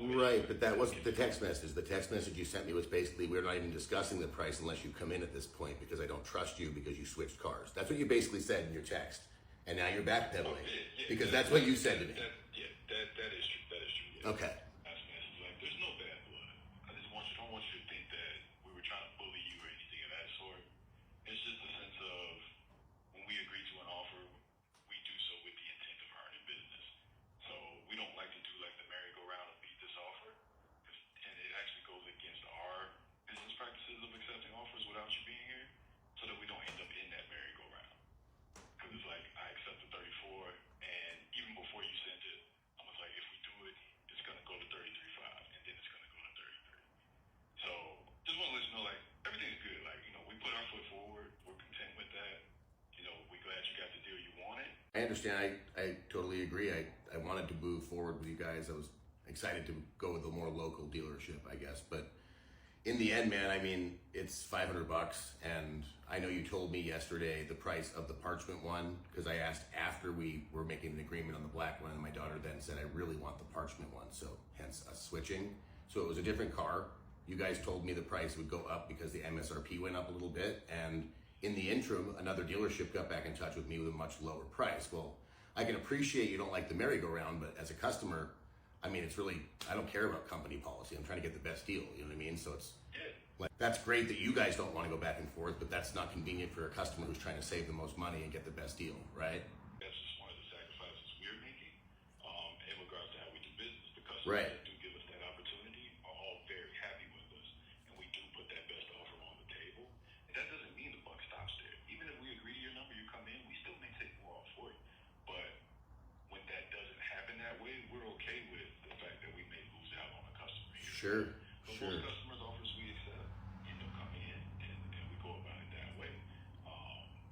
Right, but that wasn't the text message. The text message you sent me was basically, we're not even discussing the price unless you come in at this point because I don't trust you because you switched cars. That's what you basically said in your text. And now you're backpedaling because that's what you said to me. That is true. That is true. Yeah. Okay. Like, there's no bad blood. I just don't want you to think that we were trying to bully you or anything of that sort. It's just a sense of when we agree to an offer, we do so with the intent of earning business. So we don't like to do like the merry-go-round and beat this offer, and it actually goes against our business practices of accepting offers without you being here, so that we don't end up in that merry-go-round. Because it's like, I accept the 34, and even before you sent it, I was like, if we do it, it's going to go to 33.5, and then it's going to go to 33. So just want to let you know, like, everything's good. Like, we put our foot forward. We're content with that. We're glad you got the deal you wanted. I understand. I totally agree. I wanted to move forward with you guys. I was excited to go with a more local dealership, I guess. But in the end, man, I mean, it's $500, and I know you told me yesterday the price of the Parchment one, because I asked after we were making an agreement on the black one, and my daughter then said, I really want the Parchment one, so hence us switching. So it was a different car. You guys told me the price would go up because the MSRP went up a little bit, and in the interim, another dealership got back in touch with me with a much lower price. Well, I can appreciate you don't like the merry-go-round, but as a customer, I mean, it's really, I don't care about company policy. I'm trying to get the best deal, you know what I mean? So it's like, that's great that you guys don't want to go back and forth, but that's not convenient for a customer who's trying to save the most money and get the best deal, right? That's just one of the sacrifices we're making in regards to how we do business. The customers Right. that do give us that opportunity are all very happy with us, and we do put that best offer on the table. And that doesn't mean the buck stops there. Even if we agree to your number, you come in, we still may take more off for you. But when that doesn't happen that way, we're okay with the fact that we may lose out on a customer here. Sure, But sure. most customers offers we accept, come in and we go about it that way.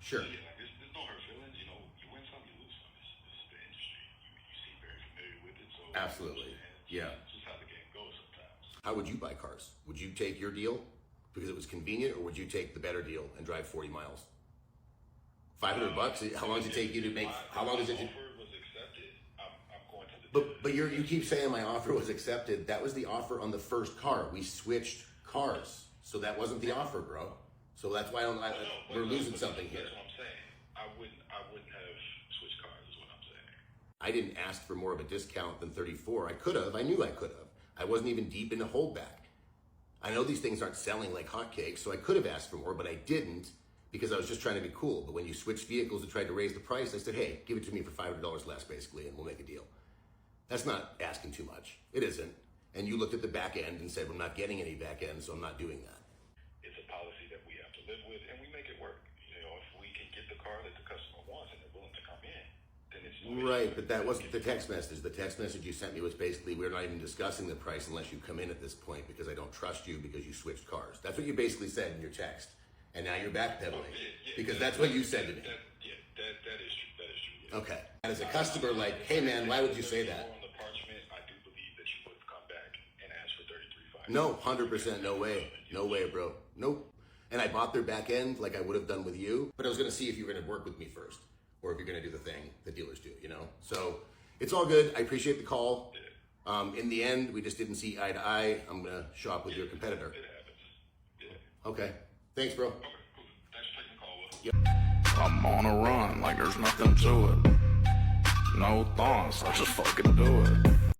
Sure. So yeah, like there's no hurt feelings. You win some, you lose some. This is the industry. You seem very familiar with it, so Absolutely. Yeah. It's just how the game goes sometimes. How would you buy cars? Would you take your deal because it was convenient, or would you take the better deal and drive 40 miles? $500? How long does it take you to make? How long does it? My offer was accepted. I'm going to the. But you keep saying my offer was accepted. That was the offer on the first car. We switched cars, so that wasn't the offer, bro. So that's why we're losing something here. That's what I'm saying. I wouldn't have switched cars. Is what I'm saying. I didn't ask for more of a discount than 34. I could have. I knew I could have. I wasn't even deep into holdback. I know these things aren't selling like hotcakes, so I could have asked for more, but I didn't because I was just trying to be cool. But when you switched vehicles and tried to raise the price, I said, hey, give it to me for $500 less, basically, and we'll make a deal. That's not asking too much. It isn't. And you looked at the back end and said, we're not getting any back end, so I'm not doing that. It's a policy that we have to live with, and we make it work. If we can get the car that the customer wants and they're willing to come in, then it's Right, but that wasn't the text message. The text message you sent me was basically, we're not even discussing the price unless you come in at this point because I don't trust you because you switched cars. That's what you basically said in your text. And now you're backpedaling because that's what you said to me. That is true. That is true. Yeah. Okay. And as a customer, like, hey man, why would you say that? On the Parchment, I do believe that you would have come back and asked for 33.5. No, 100%, no way. No way, bro. Nope. And I bought their back end like I would have done with you, but I was going to see if you were going to work with me first or if you're going to do the thing the dealers do, So it's all good. I appreciate the call. In the end, we just didn't see eye to eye. I'm going to shop with your competitor. It happens. Yeah. Okay. Thanks, bro. Okay, cool. Thanks for taking the call, Will. I'm on a run like there's nothing to it. No thoughts, I just fucking do it.